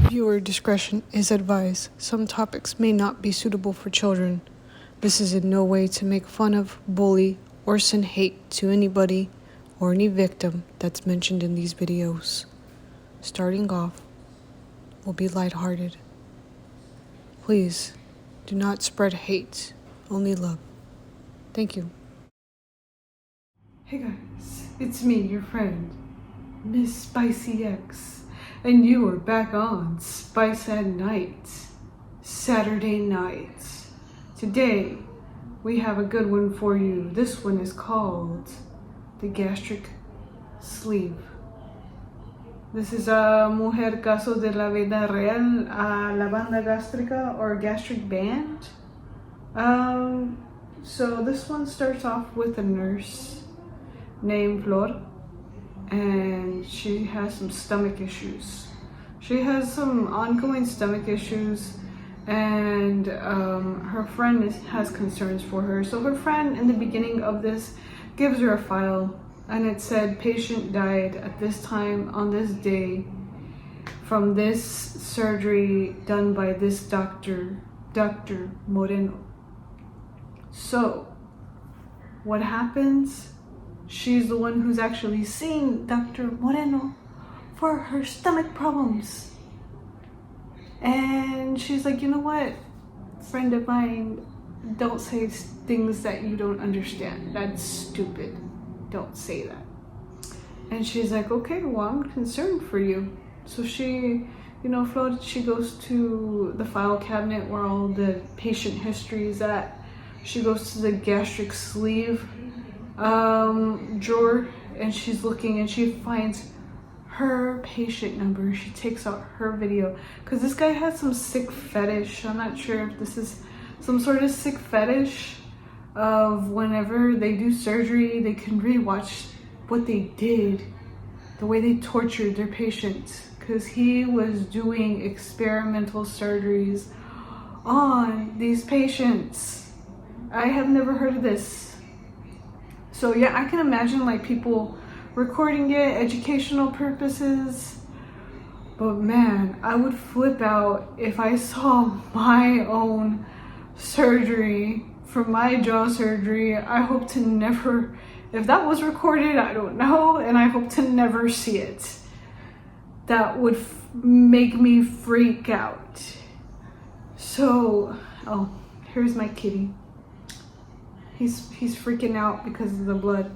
Viewer discretion is advised. Some topics may not be suitable for children. This is in no way to make fun of, bully, or send hate to anybody or any victim that's mentioned in these videos. Starting off will be lighthearted. Please do not spread hate, only love. Thank you. Hey guys, it's me, your friend, Miss Spicy X, and you are back on Spice at Night, Saturday night. Today, we have a good one for you. This one is called the gastric sleeve. This is a Mujer, casos de la vida real, la banda gástrica, or gastric band. So this one starts off with a nurse named Flor, and she has some stomach issues. She has some ongoing stomach issues, and her friend has concerns for her. So her friend in the beginning of this gives her a file, and it said patient died at this time on this day from this surgery done by this Dr. Moreno. So what happens? She's the one who's actually seeing Dr. Moreno for her stomach problems. And she's like, you know what, friend of mine, don't say things that you don't understand. That's stupid. Don't say that. And she's like, okay, well, I'm concerned for you. So she, Flor, she goes to the file cabinet where all the patient history is at. She goes to the gastric sleeve drawer, and she's looking, and she finds her patient number. She takes out her video because this guy has some sick fetish. I'm not sure if this is some sort of sick fetish of whenever they do surgery, they can rewatch what they did, the way they tortured their patients, because he was doing experimental surgeries on these patients. I have never heard of this. So yeah, I can imagine like people recording it, educational purposes. But man, I would flip out if I saw my own surgery from my jaw surgery. I hope to never, if that was recorded, I don't know, and I hope to never see it. That would make me freak out. So, oh, here's my kitty. He's freaking out because of the blood.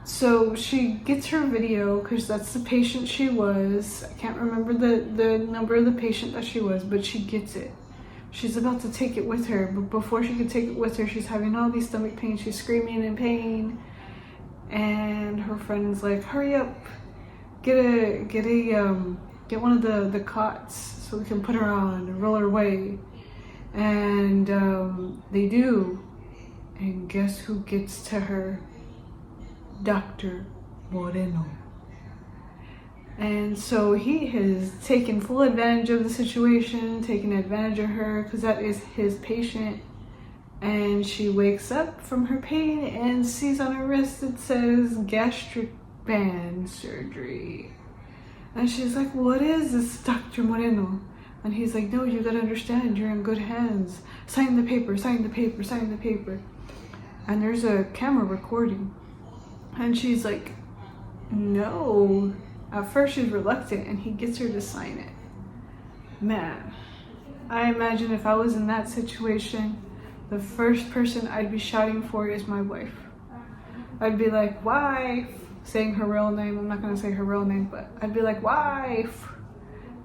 So she gets her video because that's the patient she was. I can't remember the number of the patient that she was, but she gets it. She's about to take it with her, but before she could take it with her, she's having all these stomach pains. She's screaming in pain, and her friend's like, "Hurry up, get one of the cots so we can put her on and roll her away." And they do, and guess who gets to her? Dr. Moreno. And so he has taken full advantage of the situation, taken advantage of her, because that is his patient. And she wakes up from her pain and sees on her wrist it says gastric band surgery. And she's like, what is this, Dr. Moreno? And he's like, no, you gotta understand, you're in good hands. Sign the paper, sign the paper, sign the paper. And there's a camera recording. And she's like, no. At first she's reluctant, and he gets her to sign it. Man, I imagine if I was in that situation, the first person I'd be shouting for is my wife. I'd be like, wife, saying her real name. I'm not gonna say her real name, but I'd be like, wife,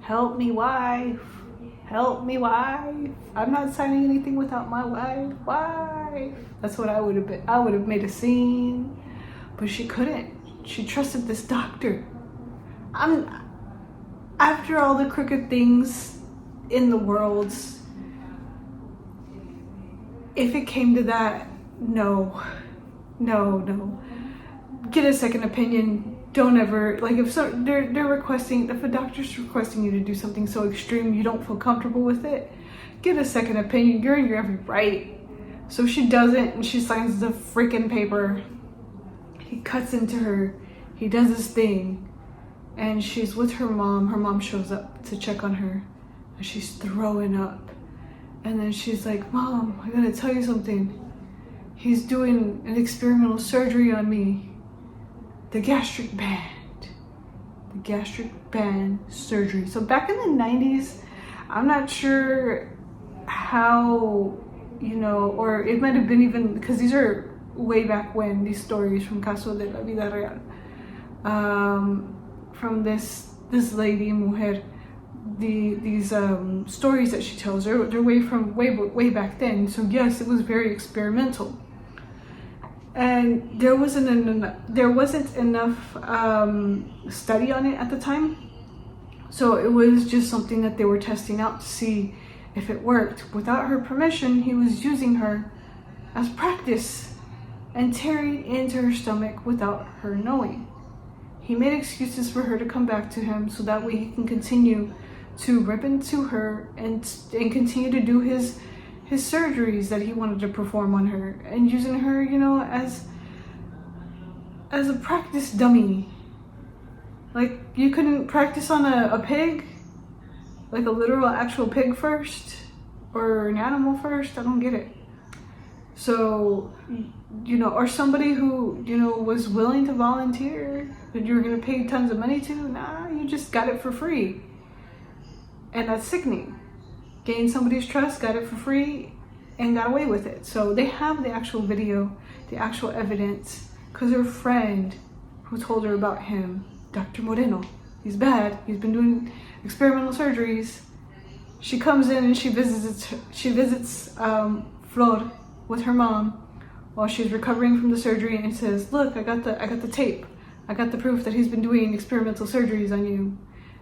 help me, wife, help me, wife. I'm not signing anything without my wife. That's what I would have been. I would have made a scene, but she couldn't. She trusted this doctor. After all the crooked things in the world, if it came to that, no. Get a second opinion. Don't ever, like, if they're requesting, if a doctor's requesting you to do something so extreme you don't feel comfortable with it, get a second opinion. You're in your every right. So she does it, and she signs the freaking paper. He cuts into her, he does his thing, and she's with her mom. Her mom shows up to check on her, and she's throwing up. And then she's like, Mom, I gotta tell you something. He's doing an experimental surgery on me. The gastric band. The gastric band surgery. So back in the 90s, I'm not sure how, you know, or it might have been even, because these are way back when, these stories from Casos de la Vida Real. From this lady, Mujer, these stories that she tells, they're way back then. So yes, it was very experimental, and there wasn't enough study on it at the time. So it was just something that they were testing out to see if it worked. Without her permission, he was using her as practice and tearing into her stomach without her knowing. He made excuses for her to come back to him so that way he can continue to rip into her and continue to do his surgeries that he wanted to perform on her, and using her, you know, as a practice dummy. Like, you couldn't practice on a pig? Like a literal actual pig first? Or an animal first? I don't get it. So, you know, or somebody who, you know, was willing to volunteer that you were going to pay tons of money to. Nah, you just got it for free. And that's sickening. Gained somebody's trust, got it for free, and got away with it. So they have the actual video, the actual evidence, because her friend who told her about him, Dr. Moreno, he's bad, he's been doing experimental surgeries. She comes in and she visits Flor with her mom while she's recovering from the surgery, and says, look, I got the tape. I got the proof that he's been doing experimental surgeries on you.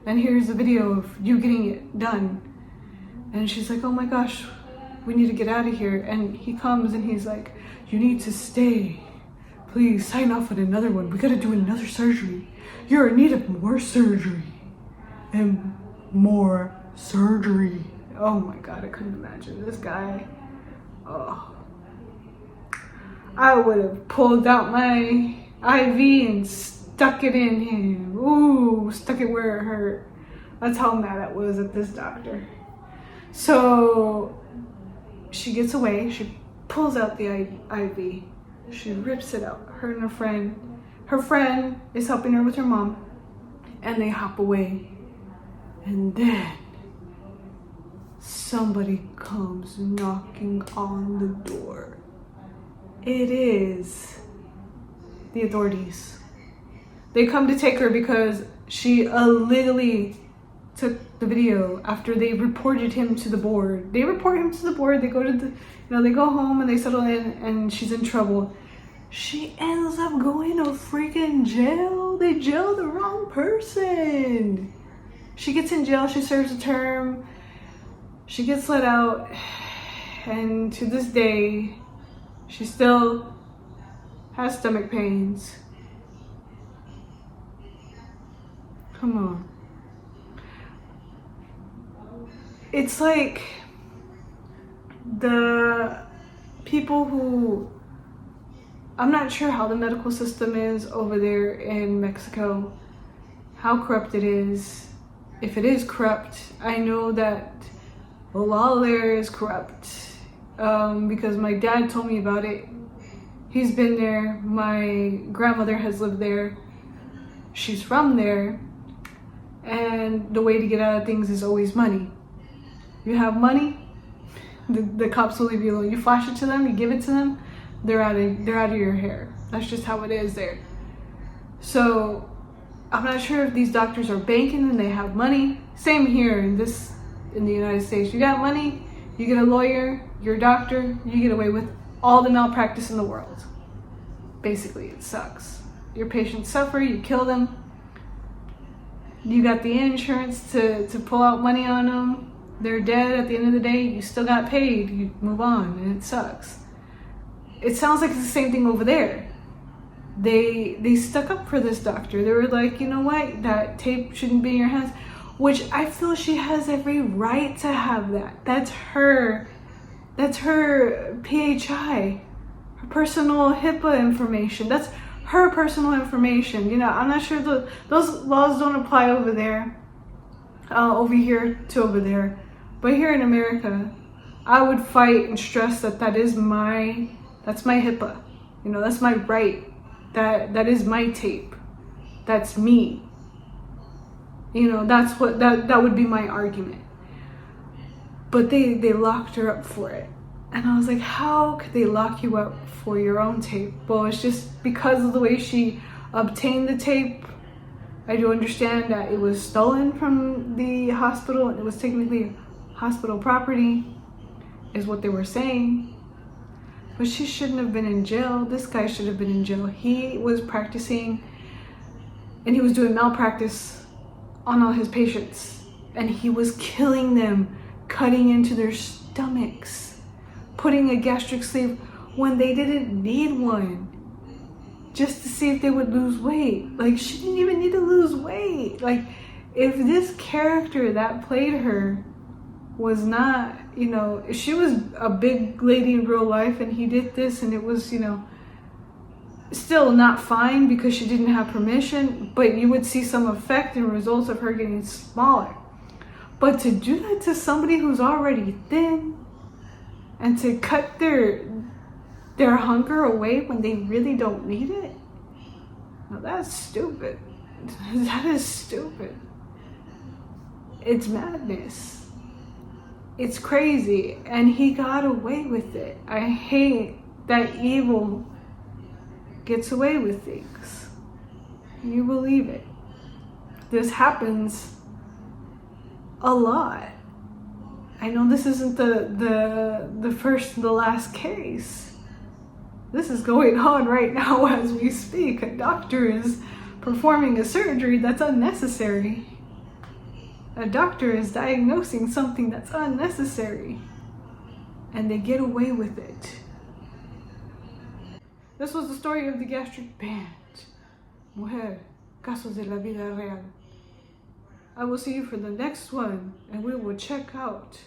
And here's the video of you getting it done. And she's like, oh my gosh, we need to get out of here. And he comes and he's like, you need to stay. Please sign off on another one. We gotta do another surgery. You're in need of more surgery. And more surgery. Oh my God, I couldn't imagine this guy. Oh. I would have pulled out my IV and stuck it in him. Ooh, stuck it where it hurt. That's how mad I was at this doctor. So she gets away. She pulls out the IV. She rips it out. Her and her friend. Her friend is helping her with her mom. And they hop away. And then somebody comes knocking on the door. It is the authorities. They come to take her because she illegally took the video after they reported him to the board. They report him to the board. They go to the, they go home and they settle in, and she's in trouble. She ends up going to freaking jail. They jail the wrong person. She gets in jail. She serves a term. She gets let out, and to this day, she still has stomach pains. Come on. It's like the people who, I'm not sure how the medical system is over there in Mexico, how corrupt it is. If it is corrupt, I know that the law there is corrupt. Because my dad told me about it. He's been there. My grandmother has lived there. She's from there. And the way to get out of things is always money. You have money, the cops will leave you alone. You flash it to them, you give it to them, they're out of your hair. That's just how it is there. So I'm not sure if these doctors are banking and they have money. Same here in the United States. You got money, you get a lawyer, you're a doctor, you get away with all the malpractice in the world. Basically, it sucks. Your patients suffer, you kill them. You got the insurance to pull out money on them. They're dead at the end of the day. You still got paid. You move on, and it sucks. It sounds like it's the same thing over there. They stuck up for this doctor. They were like, you know what? That tape shouldn't be in your hands. Which I feel she has every right to have that. That's her PHI, her personal HIPAA information. That's her personal information. You know, I'm not sure those laws don't apply over there, over here to over there. But here in America, I would fight and stress that that's my HIPAA. You know, that's my right. That is my tape. That's me. You know, that would be my argument. But they locked her up for it. And I was like, how could they lock you up for your own tape? Well, it's just because of the way she obtained the tape. I do understand that it was stolen from the hospital and it was technically hospital property, is what they were saying. But she shouldn't have been in jail. This guy should have been in jail. He was practicing and he was doing malpractice on all his patients. And he was killing them, cutting into their stomachs, putting a gastric sleeve when they didn't need one, just to see if they would lose weight. Like, she didn't even need to lose weight. Like, if this character that played her was not, you know, if she was a big lady in real life and he did this and it was, you know, still not fine because she didn't have permission, but you would see some effect and results of her getting smaller. But to do that to somebody who's already thin and to cut their hunger away when they really don't need it, now that's stupid. That is stupid. It's madness. It's crazy, and he got away with it. I hate that evil gets away with things. You believe it. This happens a lot. I know this isn't the first and the last case. This is going on right now as we speak. A doctor is performing a surgery that's unnecessary. A doctor is diagnosing something that's unnecessary, and they get away with it. This was the story of the gastric band. Mujer, casos de la vida real. I will see you for the next one, and we will check out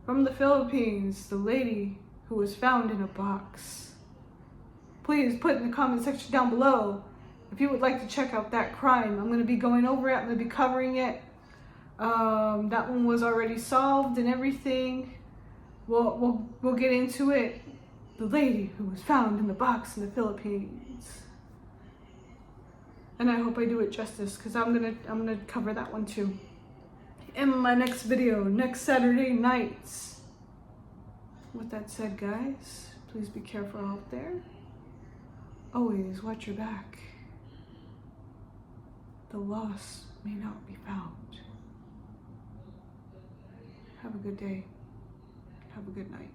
from the Philippines, the lady who was found in a box. Please put in the comment section down below if you would like to check out that crime. I'm going to be going over it. I'm going to be covering it. That one was already solved and everything. We'll get into it. The lady who was found in the box in the Philippines. And I hope I do it justice, because I'm gonna cover that one too in my next video, next Saturday nights. With that said, guys, please be careful out there. Always watch your back. The lost may not be found. Have a good day. Have a good night.